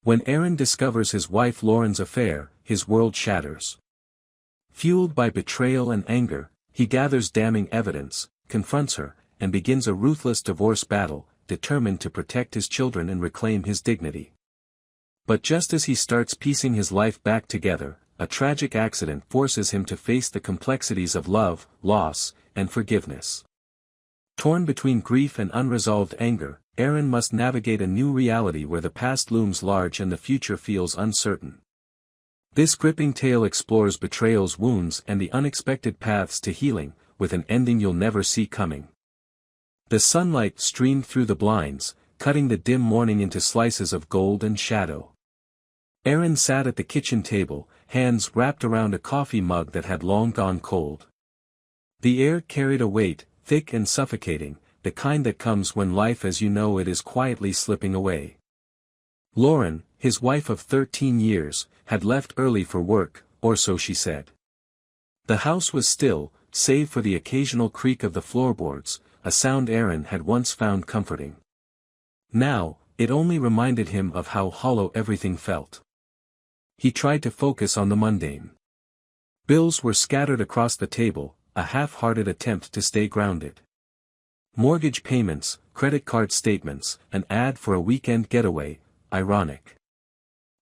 When Aaron discovers his wife Lauren's affair, his world shatters. Fueled by betrayal and anger, he gathers damning evidence, confronts her, and begins a ruthless divorce battle, determined to protect his children and reclaim his dignity. But just as he starts piecing his life back together, a tragic accident forces him to face the complexities of love, loss, and forgiveness. Torn between grief and unresolved anger, Aaron must navigate a new reality where the past looms large and the future feels uncertain. This gripping tale explores betrayal's wounds and the unexpected paths to healing, with an ending you'll never see coming. The sunlight streamed through the blinds, cutting the dim morning into slices of gold and shadow. Aaron sat at the kitchen table, hands wrapped around a coffee mug that had long gone cold. The air carried a weight, thick and suffocating, the kind that comes when life as you know it is quietly slipping away. Lauren, his wife of 13 years, had left early for work, or so she said. The house was still, save for the occasional creak of the floorboards, a sound Aaron had once found comforting. Now, it only reminded him of how hollow everything felt. He tried to focus on the mundane. Bills were scattered across the table, a half-hearted attempt to stay grounded. Mortgage payments, credit card statements, an ad for a weekend getaway, ironic.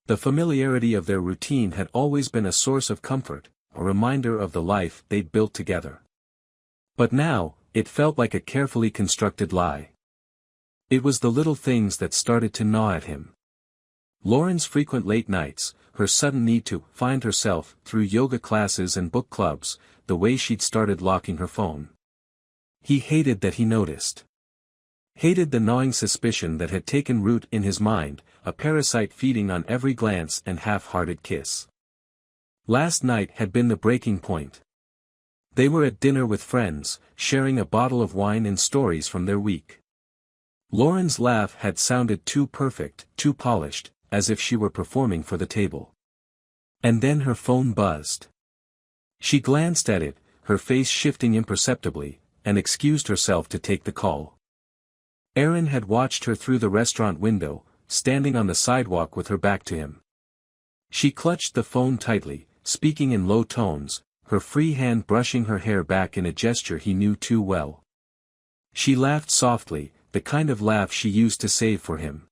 The familiarity of their routine had always been a source of comfort, a reminder of the life they'd built together. But now, it felt like a carefully constructed lie. It was the little things that started to gnaw at him. Lauren's frequent late nights, her sudden need to find herself through yoga classes and book clubs, the way she'd started locking her phone. He hated that he noticed. Hated the gnawing suspicion that had taken root in his mind, a parasite feeding on every glance and half-hearted kiss. Last night had been the breaking point. They were at dinner with friends, sharing a bottle of wine and stories from their week. Lauren's laugh had sounded too perfect, too polished, as if she were performing for the table. And then her phone buzzed. She glanced at it, her face shifting imperceptibly, and excused herself to take the call. Aaron had watched her through the restaurant window, standing on the sidewalk with her back to him. She clutched the phone tightly, speaking in low tones, her free hand brushing her hair back in a gesture he knew too well. She laughed softly, the kind of laugh she used to save for him.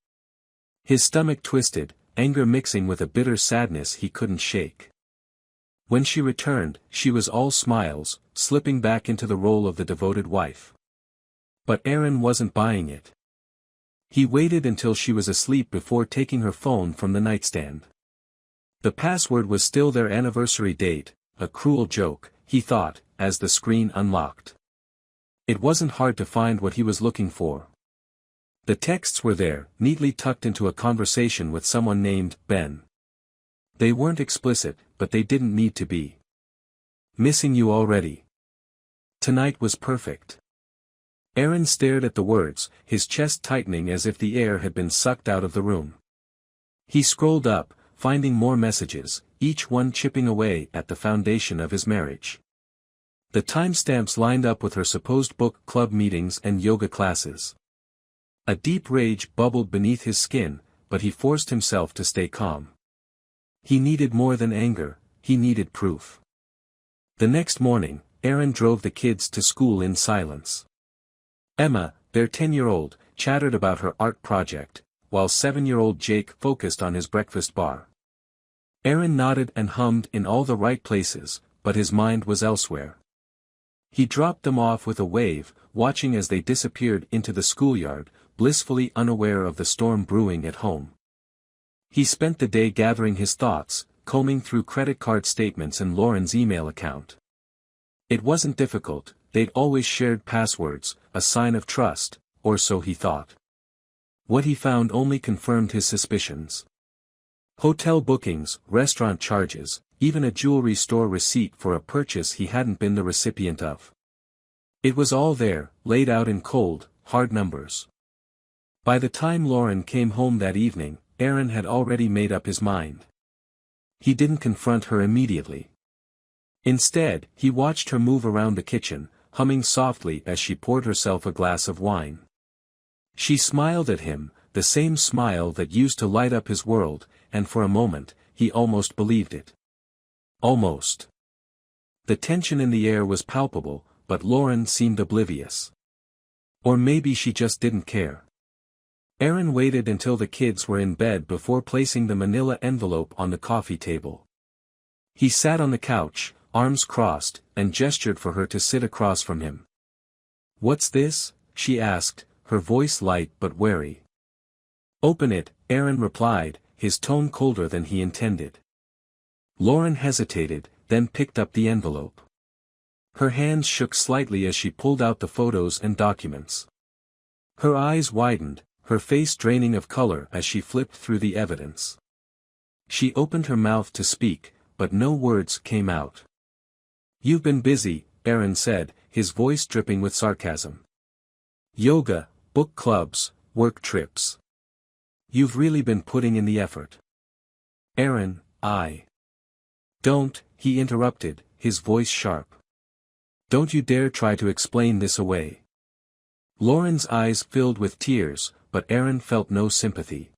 His stomach twisted, anger mixing with a bitter sadness he couldn't shake. When she returned, she was all smiles, slipping back into the role of the devoted wife. But Aaron wasn't buying it. He waited until she was asleep before taking her phone from the nightstand. The password was still their anniversary date, a cruel joke, he thought, as the screen unlocked. It wasn't hard to find what he was looking for. The texts were there, neatly tucked into a conversation with someone named Ben. They weren't explicit, but they didn't need to be. Missing you already. Tonight was perfect. Aaron stared at the words, his chest tightening as if the air had been sucked out of the room. He scrolled up, finding more messages, each one chipping away at the foundation of his marriage. The timestamps lined up with her supposed book club meetings and yoga classes. A deep rage bubbled beneath his skin, but he forced himself to stay calm. He needed more than anger, he needed proof. The next morning, Aaron drove the kids to school in silence. Emma, their 10-year-old, chattered about her art project, while 7-year-old Jake focused on his breakfast bar. Aaron nodded and hummed in all the right places, but his mind was elsewhere. He dropped them off with a wave, watching as they disappeared into the schoolyard, blissfully unaware of the storm brewing at home. He spent the day gathering his thoughts, combing through credit card statements and Lauren's email account. It wasn't difficult, they'd always shared passwords, a sign of trust, or so he thought. What he found only confirmed his suspicions. Hotel bookings, restaurant charges, even a jewelry store receipt for a purchase he hadn't been the recipient of. It was all there, laid out in cold, hard numbers. By the time Lauren came home that evening, Aaron had already made up his mind. He didn't confront her immediately. Instead, he watched her move around the kitchen, humming softly as she poured herself a glass of wine. She smiled at him, the same smile that used to light up his world, and for a moment, he almost believed it. Almost. The tension in the air was palpable, but Lauren seemed oblivious. Or maybe she just didn't care. Aaron waited until the kids were in bed before placing the manila envelope on the coffee table. He sat on the couch, arms crossed, and gestured for her to sit across from him. "What's this?" she asked, her voice light but wary. "Open it," Aaron replied, his tone colder than he intended. Lauren hesitated, then picked up the envelope. Her hands shook slightly as she pulled out the photos and documents. Her eyes widened, her face draining of color as she flipped through the evidence. She opened her mouth to speak, but no words came out. "You've been busy," Aaron said, his voice dripping with sarcasm. "Yoga, book clubs, work trips. You've really been putting in the effort." "Aaron, Don't," he interrupted, his voice sharp. "Don't you dare try to explain this away." Lauren's eyes filled with tears, but Aaron felt no sympathy.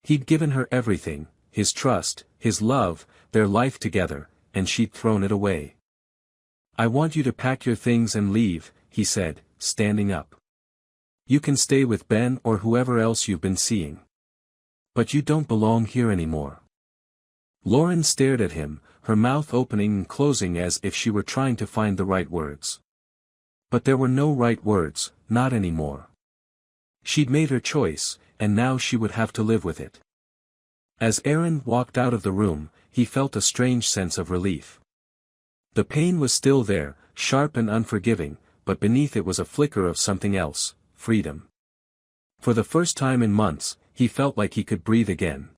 He'd given her everything, his trust, his love, their life together, and she'd thrown it away. "I want you to pack your things and leave," he said, standing up. "You can stay with Ben or whoever else you've been seeing. But you don't belong here anymore." Lauren stared at him, her mouth opening and closing as if she were trying to find the right words. But there were no right words, not anymore. She'd made her choice, and now she would have to live with it. As Aaron walked out of the room, he felt a strange sense of relief. The pain was still there, sharp and unforgiving, but beneath it was a flicker of something else, freedom. For the first time in months, he felt like he could breathe again.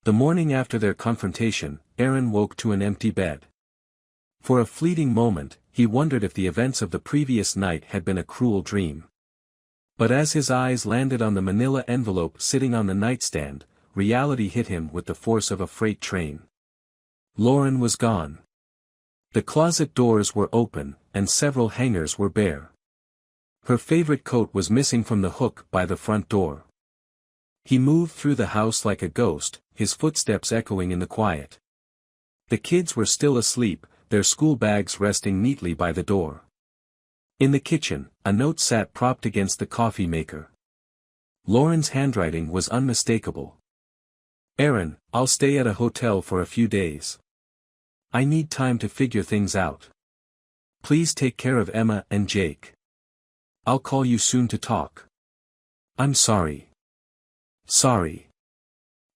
The morning after their confrontation, Aaron woke to an empty bed. For a fleeting moment, he wondered if the events of the previous night had been a cruel dream. But as his eyes landed on the manila envelope sitting on the nightstand, reality hit him with the force of a freight train. Lauren was gone. The closet doors were open, and several hangers were bare. Her favorite coat was missing from the hook by the front door. He moved through the house like a ghost, his footsteps echoing in the quiet. The kids were still asleep, their school bags resting neatly by the door. In the kitchen, a note sat propped against the coffee maker. Lauren's handwriting was unmistakable. "Aaron, I'll stay at a hotel for a few days. I need time to figure things out. Please take care of Emma and Jake. I'll call you soon to talk. I'm sorry. Sorry."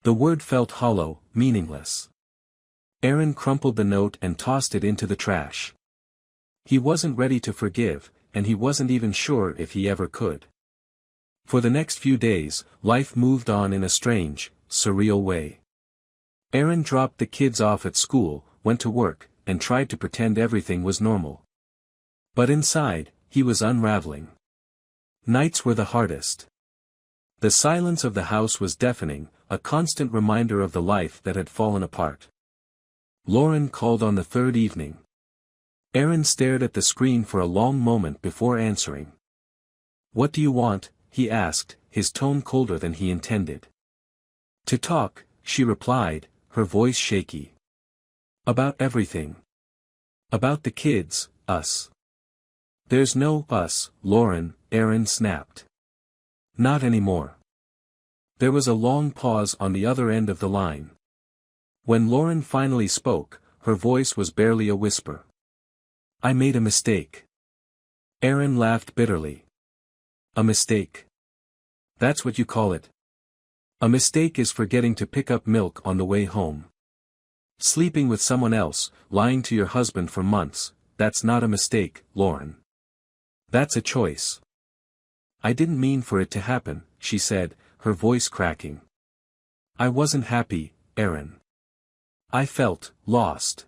The word felt hollow, meaningless. Aaron crumpled the note and tossed it into the trash. He wasn't ready to forgive, and he wasn't even sure if he ever could. For the next few days, life moved on in a strange, surreal way. Aaron dropped the kids off at school, went to work, and tried to pretend everything was normal. But inside, he was unraveling. Nights were the hardest. The silence of the house was deafening, a constant reminder of the life that had fallen apart. Lauren called on the third evening. Aaron stared at the screen for a long moment before answering. "What do you want?" he asked, his tone colder than he intended. "To talk," she replied, her voice shaky. "About everything. About the kids, us." "There's no us, Lauren," Aaron snapped. "Not anymore." There was a long pause on the other end of the line. When Lauren finally spoke, her voice was barely a whisper. "I made a mistake." Aaron laughed bitterly. "A mistake? That's what you call it? A mistake is forgetting to pick up milk on the way home. Sleeping with someone else, lying to your husband for months, that's not a mistake, Lauren. That's a choice." "I didn't mean for it to happen," she said, her voice cracking. "I wasn't happy, Aaron. I felt lost.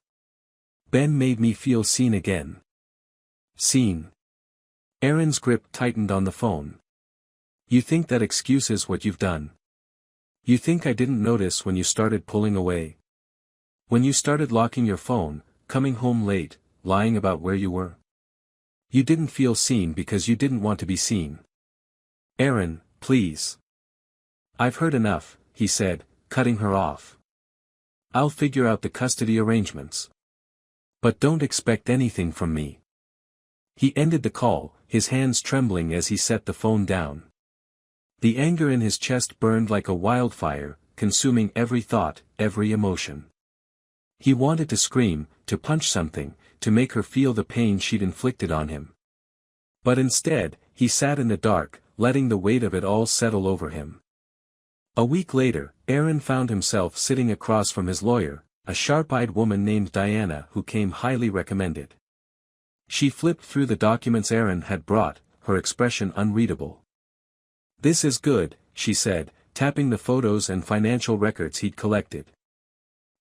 Ben made me feel seen again." "Seen?" Aaron's grip tightened on the phone. "You think that excuses what you've done? You think I didn't notice when you started pulling away? When you started locking your phone, coming home late, lying about where you were? You didn't feel seen because you didn't want to be seen." "Aaron, please. "I've heard enough," he said, cutting her off. "I'll figure out the custody arrangements. But don't expect anything from me." He ended the call, his hands trembling as he set the phone down. The anger in his chest burned like a wildfire, consuming every thought, every emotion. He wanted to scream, to punch something, to make her feel the pain she'd inflicted on him. But instead, he sat in the dark, letting the weight of it all settle over him. A week later, Aaron found himself sitting across from his lawyer, a sharp-eyed woman named Diana who came highly recommended. She flipped through the documents Aaron had brought, her expression unreadable. "This is good," she said, tapping the photos and financial records he'd collected.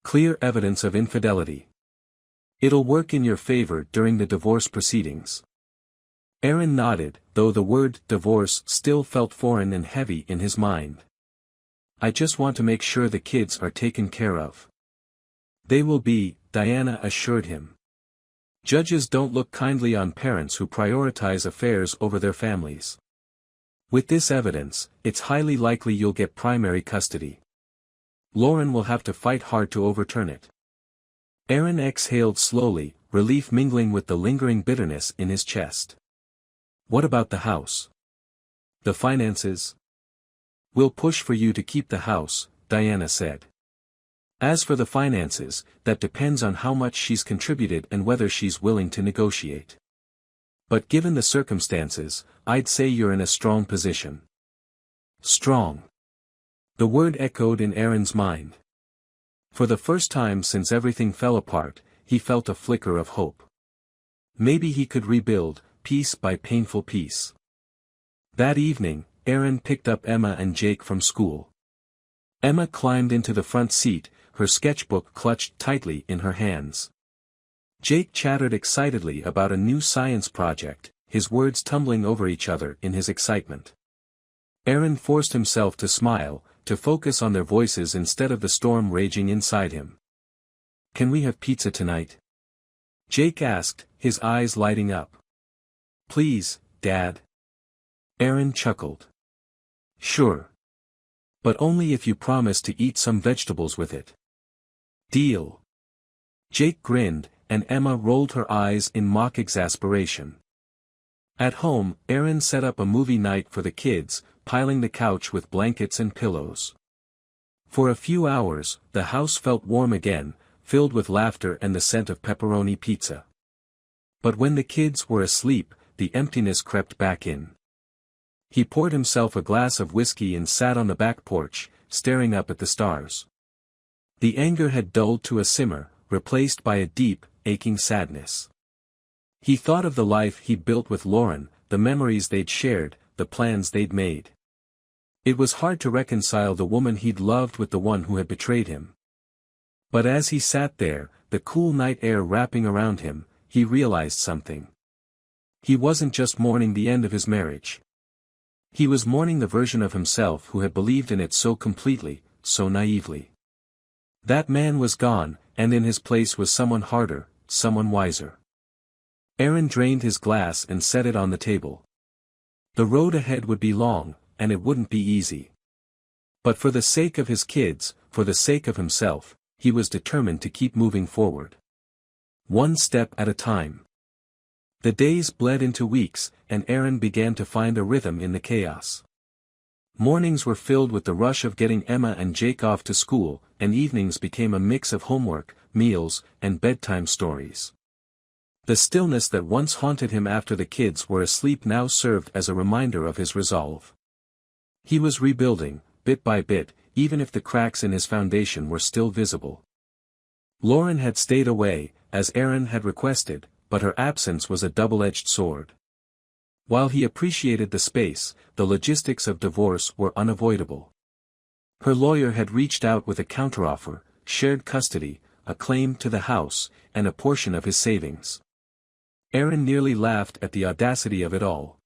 "Clear evidence of infidelity. It'll work in your favor during the divorce proceedings." Aaron nodded, though the word divorce still felt foreign and heavy in his mind. "I just want to make sure the kids are taken care of." "They will be," Diana assured him. "Judges don't look kindly on parents who prioritize affairs over their families. With this evidence, it's highly likely you'll get primary custody. Lauren will have to fight hard to overturn it." Aaron exhaled slowly, relief mingling with the lingering bitterness in his chest. "What about the house? The finances?" "We'll push for you to keep the house," Diana said. "As for the finances, that depends on how much she's contributed and whether she's willing to negotiate. But given the circumstances, I'd say you're in a strong position." Strong. The word echoed in Aaron's mind. For the first time since everything fell apart, he felt a flicker of hope. Maybe he could rebuild, piece by painful piece. That evening, Aaron picked up Emma and Jake from school. Emma climbed into the front seat, her sketchbook clutched tightly in her hands. Jake chattered excitedly about a new science project, his words tumbling over each other in his excitement. Aaron forced himself to smile, to focus on their voices instead of the storm raging inside him. "Can we have pizza tonight?" Jake asked, his eyes lighting up. "Please, Dad." Aaron chuckled. "Sure. But only if you promise to eat some vegetables with it." "Deal." Jake grinned, and Emma rolled her eyes in mock exasperation. At home, Aaron set up a movie night for the kids, piling the couch with blankets and pillows. For a few hours, the house felt warm again, filled with laughter and the scent of pepperoni pizza. But when the kids were asleep, the emptiness crept back in. He poured himself a glass of whiskey and sat on the back porch, staring up at the stars. The anger had dulled to a simmer, replaced by a deep, aching sadness. He thought of the life he'd built with Lauren, the memories they'd shared, the plans they'd made. It was hard to reconcile the woman he'd loved with the one who had betrayed him. But as he sat there, the cool night air wrapping around him, he realized something. He wasn't just mourning the end of his marriage. He was mourning the version of himself who had believed in it so completely, so naively. That man was gone, and in his place was someone harder, someone wiser. Aaron drained his glass and set it on the table. The road ahead would be long, and it wouldn't be easy. But for the sake of his kids, for the sake of himself, he was determined to keep moving forward. One step at a time. The days bled into weeks, and Aaron began to find a rhythm in the chaos. Mornings were filled with the rush of getting Emma and Jake off to school, and evenings became a mix of homework, meals, and bedtime stories. The stillness that once haunted him after the kids were asleep now served as a reminder of his resolve. He was rebuilding, bit by bit, even if the cracks in his foundation were still visible. Lauren had stayed away, as Aaron had requested, but her absence was a double-edged sword. While he appreciated the space, the logistics of divorce were unavoidable. Her lawyer had reached out with a counteroffer, shared custody, a claim to the house, and a portion of his savings. Aaron nearly laughed at the audacity of it all.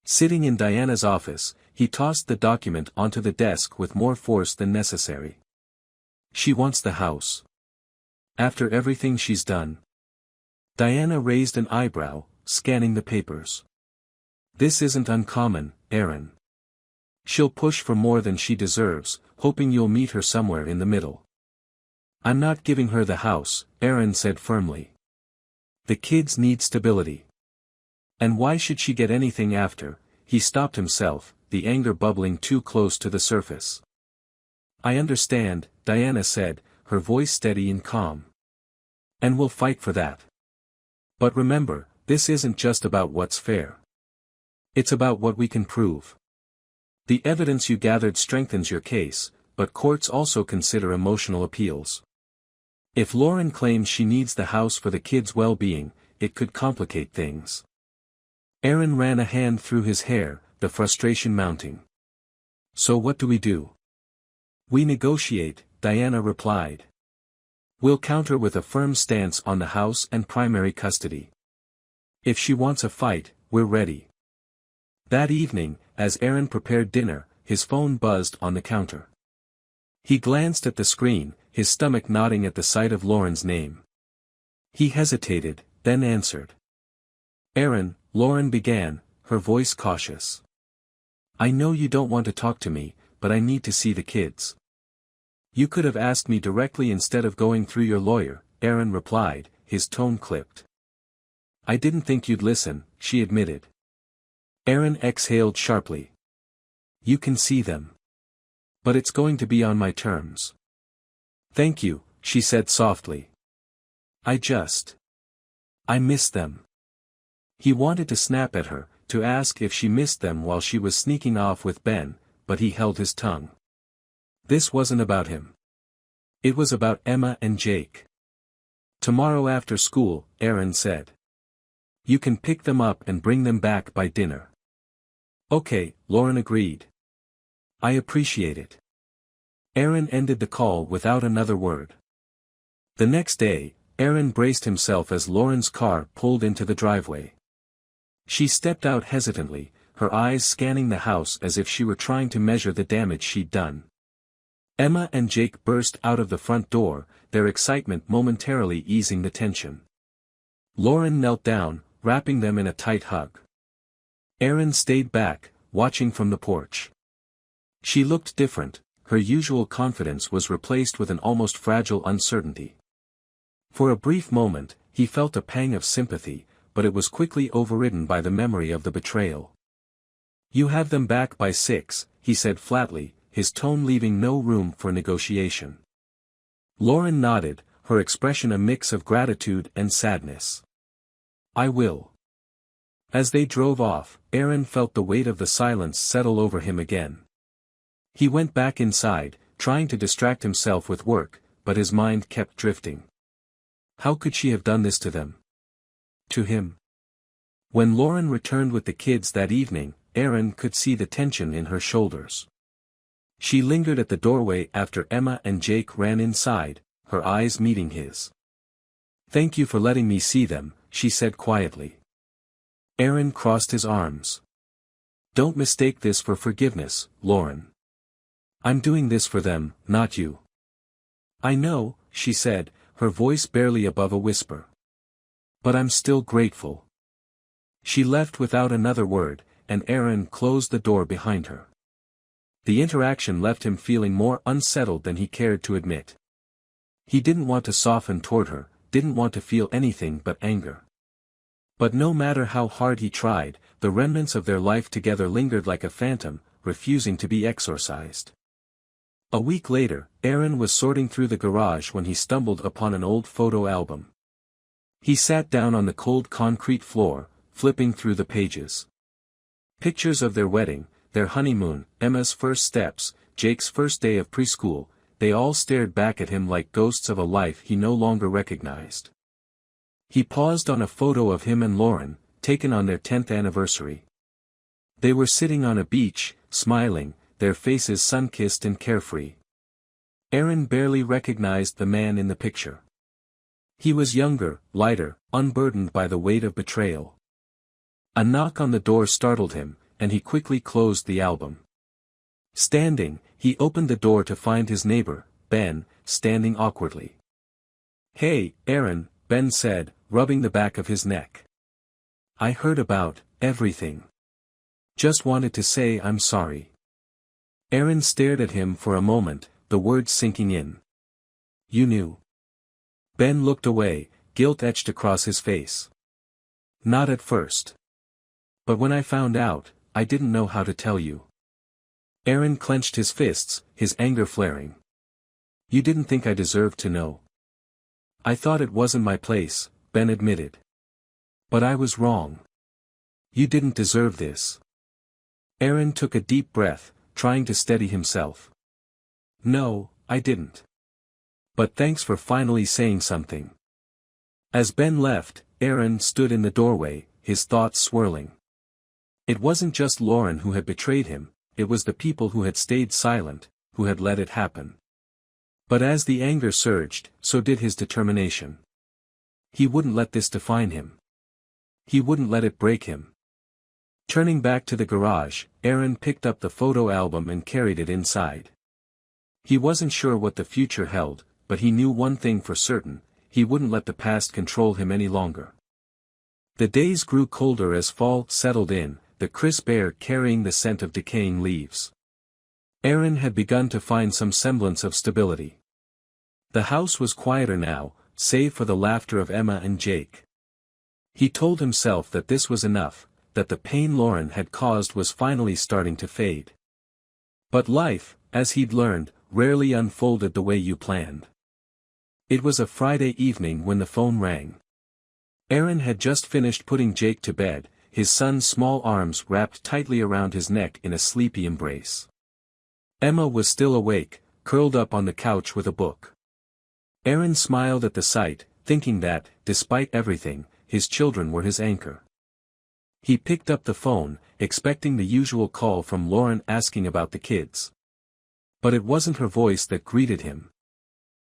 Sitting in Diana's office, he tossed the document onto the desk with more force than necessary. "She wants the house. After everything she's done." Diana raised an eyebrow, scanning the papers. "This isn't uncommon, Aaron. She'll push for more than she deserves, hoping you'll meet her somewhere in the middle. I'm not giving her the house, Aaron said firmly. The kids need stability. And why should she get anything after? He stopped himself, the anger bubbling too close to the surface. I understand, Diana said, her voice steady and calm. And we'll fight for that. But remember, this isn't just about what's fair. It's about what we can prove. The evidence you gathered strengthens your case, but courts also consider emotional appeals. If Lauren claims she needs the house for the kids' well-being, it could complicate things. Aaron ran a hand through his hair, the frustration mounting. So what do we do? We negotiate, Diana replied. We'll counter with a firm stance on the house and primary custody. If she wants a fight, we're ready. That evening, as Aaron prepared dinner, his phone buzzed on the counter. He glanced at the screen, his stomach knotting at the sight of Lauren's name. He hesitated, then answered. Aaron, Lauren began, her voice cautious. I know you don't want to talk to me, but I need to see the kids. You could have asked me directly instead of going through your lawyer, Aaron replied, his tone clipped. I didn't think you'd listen, she admitted. Aaron exhaled sharply. You can see them. But it's going to be on my terms. Thank you, she said softly. I miss them. He wanted to snap at her, to ask if she missed them while she was sneaking off with Ben, but he held his tongue. This wasn't about him. It was about Emma and Jake. Tomorrow after school, Aaron said. You can pick them up and bring them back by dinner. Okay, Lauren agreed. I appreciate it. Aaron ended the call without another word. The next day, Aaron braced himself as Lauren's car pulled into the driveway. She stepped out hesitantly, her eyes scanning the house as if she were trying to measure the damage she'd done. Emma and Jake burst out of the front door, their excitement momentarily easing the tension. Lauren knelt down, wrapping them in a tight hug. Aaron stayed back, watching from the porch. She looked different, her usual confidence was replaced with an almost fragile uncertainty. For a brief moment, he felt a pang of sympathy, but it was quickly overridden by the memory of the betrayal. You have them back by 6, he said flatly, his tone leaving no room for negotiation. Lauren nodded, her expression a mix of gratitude and sadness. I will. As they drove off, Aaron felt the weight of the silence settle over him again. He went back inside, trying to distract himself with work, but his mind kept drifting. How could she have done this to them? To him? When Lauren returned with the kids that evening, Aaron could see the tension in her shoulders. She lingered at the doorway after Emma and Jake ran inside, her eyes meeting his. Thank you for letting me see them, she said quietly. Aaron crossed his arms. Don't mistake this for forgiveness, Lauren. I'm doing this for them, not you. I know, she said, her voice barely above a whisper. But I'm still grateful. She left without another word, and Aaron closed the door behind her. The interaction left him feeling more unsettled than he cared to admit. He didn't want to soften toward her, didn't want to feel anything but anger. But no matter how hard he tried, the remnants of their life together lingered like a phantom, refusing to be exorcised. A week later, Aaron was sorting through the garage when he stumbled upon an old photo album. He sat down on the cold concrete floor, flipping through the pages. Pictures of their wedding, their honeymoon, Emma's first steps, Jake's first day of preschool, they all stared back at him like ghosts of a life he no longer recognized. He paused on a photo of him and Lauren, taken on their 10th anniversary. They were sitting on a beach, smiling, their faces sun-kissed and carefree. Aaron barely recognized the man in the picture. He was younger, lighter, unburdened by the weight of betrayal. A knock on the door startled him, and he quickly closed the album. Standing, he opened the door to find his neighbor, Ben, standing awkwardly. Hey, Aaron, Ben said, rubbing the back of his neck. I heard about everything. Just wanted to say I'm sorry. Aaron stared at him for a moment, the words sinking in. You knew. Ben looked away, guilt etched across his face. Not at first. But when I found out, I didn't know how to tell you. Aaron clenched his fists, his anger flaring. You didn't think I deserved to know. I thought it wasn't my place, Ben admitted. But I was wrong. You didn't deserve this. Aaron took a deep breath, trying to steady himself. No, I didn't. But thanks for finally saying something. As Ben left, Aaron stood in the doorway, his thoughts swirling. It wasn't just Lauren who had betrayed him, it was the people who had stayed silent, who had let it happen. But as the anger surged, so did his determination. He wouldn't let this define him. He wouldn't let it break him. Turning back to the garage, Aaron picked up the photo album and carried it inside. He wasn't sure what the future held, but he knew one thing for certain, he wouldn't let the past control him any longer. The days grew colder as fall settled in, the crisp air carrying the scent of decaying leaves. Aaron had begun to find some semblance of stability. The house was quieter now, save for the laughter of Emma and Jake. He told himself that this was enough, that the pain Lauren had caused was finally starting to fade. But life, as he'd learned, rarely unfolded the way you planned. It was a Friday evening when the phone rang. Aaron had just finished putting Jake to bed, his son's small arms wrapped tightly around his neck in a sleepy embrace. Emma was still awake, curled up on the couch with a book. Aaron smiled at the sight, thinking that, despite everything, his children were his anchor. He picked up the phone, expecting the usual call from Lauren asking about the kids. But it wasn't her voice that greeted him.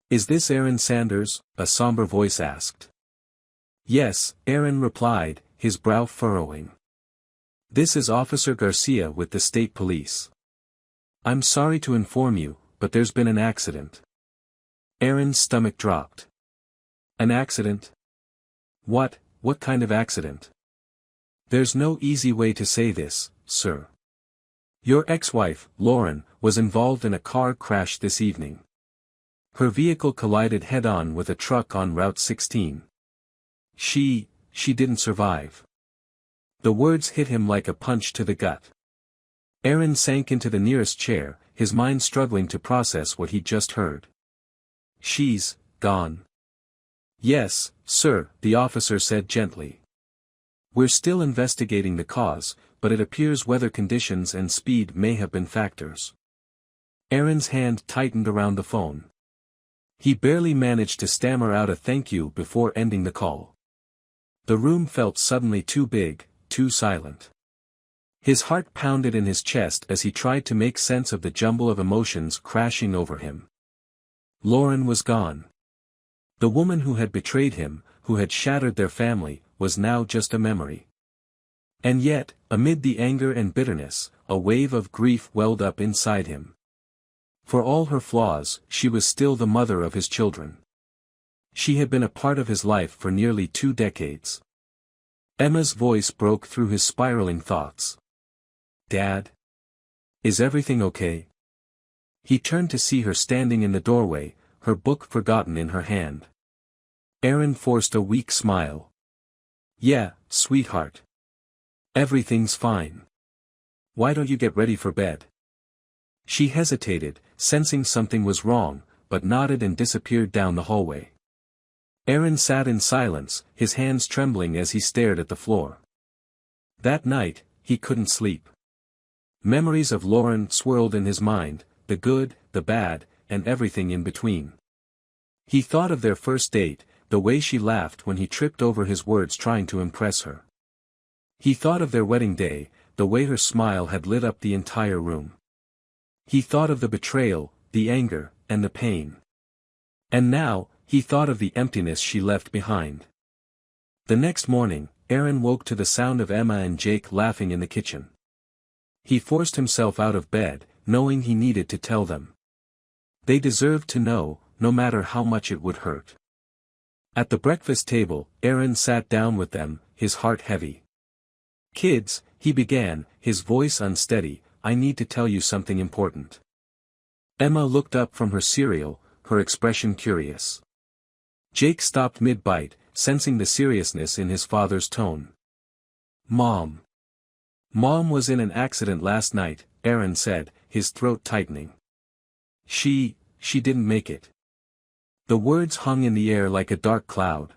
Is this Aaron Sanders? A somber voice asked. Yes, Aaron replied, his brow furrowing. This is Officer Garcia with the state police. I'm sorry to inform you, but there's been an accident. Aaron's stomach dropped. An accident? What kind of accident? There's no easy way to say this, sir. Your ex-wife, Lauren, was involved in a car crash this evening. Her vehicle collided head-on with a truck on Route 16. She didn't survive. The words hit him like a punch to the gut. Aaron sank into the nearest chair, his mind struggling to process what he'd just heard. She's gone. Yes, sir, the officer said gently. We're still investigating the cause, but it appears weather conditions and speed may have been factors. Aaron's hand tightened around the phone. He barely managed to stammer out a thank you before ending the call. The room felt suddenly too big, too silent. His heart pounded in his chest as he tried to make sense of the jumble of emotions crashing over him. Lauren was gone. The woman who had betrayed him, who had shattered their family, was now just a memory. And yet, amid the anger and bitterness, a wave of grief welled up inside him. For all her flaws, she was still the mother of his children. She had been a part of his life for nearly 2 decades. Emma's voice broke through his spiraling thoughts. Dad? Is everything okay? He turned to see her standing in the doorway, her book forgotten in her hand. Aaron forced a weak smile. Yeah, sweetheart. Everything's fine. Why don't you get ready for bed? She hesitated, sensing something was wrong, but nodded and disappeared down the hallway. Aaron sat in silence, his hands trembling as he stared at the floor. That night, he couldn't sleep. Memories of Lauren swirled in his mind, the good, the bad, and everything in between. He thought of their first date, the way she laughed when he tripped over his words trying to impress her. He thought of their wedding day, the way her smile had lit up the entire room. He thought of the betrayal, the anger, and the pain. And now, he thought of the emptiness she left behind. The next morning, Aaron woke to the sound of Emma and Jake laughing in the kitchen. He forced himself out of bed, knowing he needed to tell them. They deserved to know, no matter how much it would hurt. At the breakfast table, Aaron sat down with them, his heart heavy. Kids, he began, his voice unsteady, I need to tell you something important. Emma looked up from her cereal, her expression curious. Jake stopped mid-bite, sensing the seriousness in his father's tone. Mom. Mom was in an accident last night, Aaron said, his throat tightening. She didn't make it. The words hung in the air like a dark cloud.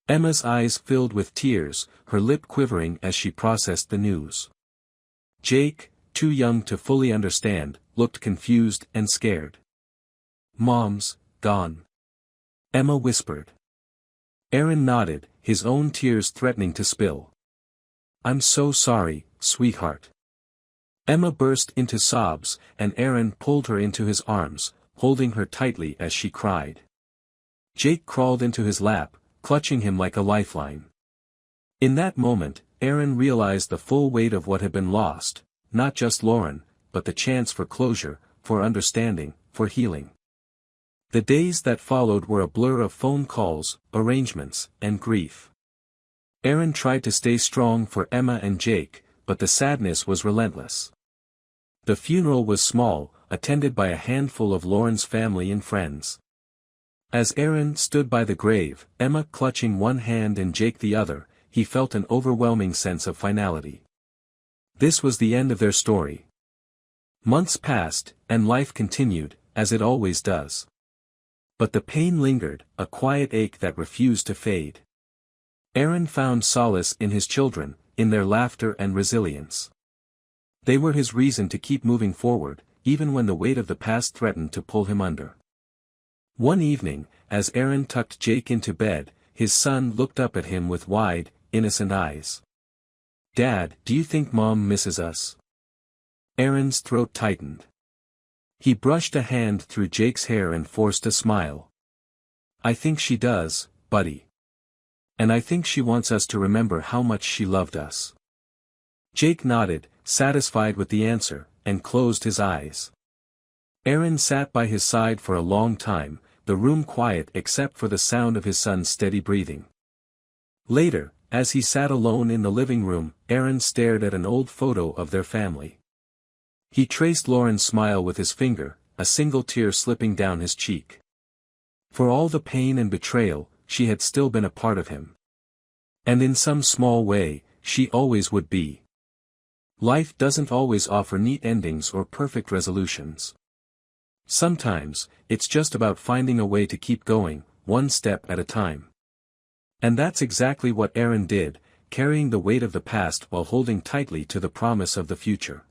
Emma's eyes filled with tears, her lip quivering as she processed the news. Jake, too young to fully understand, looked confused and scared. Mom's gone. Emma whispered. Aaron nodded, his own tears threatening to spill. I'm so sorry, sweetheart. Emma burst into sobs, and Aaron pulled her into his arms, holding her tightly as she cried. Jake crawled into his lap, clutching him like a lifeline. In that moment, Aaron realized the full weight of what had been lost, not just Lauren, but the chance for closure, for understanding, for healing. The days that followed were a blur of phone calls, arrangements, and grief. Aaron tried to stay strong for Emma and Jake, but the sadness was relentless. The funeral was small, attended by a handful of Lauren's family and friends. As Aaron stood by the grave, Emma clutching one hand and Jake the other, he felt an overwhelming sense of finality. This was the end of their story. Months passed, and life continued, as it always does. But the pain lingered, a quiet ache that refused to fade. Aaron found solace in his children, in their laughter and resilience. They were his reason to keep moving forward, even when the weight of the past threatened to pull him under. One evening, as Aaron tucked Jake into bed, his son looked up at him with wide, innocent eyes. Dad, do you think Mom misses us? Aaron's throat tightened. He brushed a hand through Jake's hair and forced a smile. I think she does, buddy. And I think she wants us to remember how much she loved us. Jake nodded, satisfied with the answer, and closed his eyes. Aaron sat by his side for a long time, the room quiet except for the sound of his son's steady breathing. Later, as he sat alone in the living room, Aaron stared at an old photo of their family. He traced Lauren's smile with his finger, a single tear slipping down his cheek. For all the pain and betrayal, she had still been a part of him. And in some small way, she always would be. Life doesn't always offer neat endings or perfect resolutions. Sometimes, it's just about finding a way to keep going, one step at a time. And that's exactly what Aaron did, carrying the weight of the past while holding tightly to the promise of the future.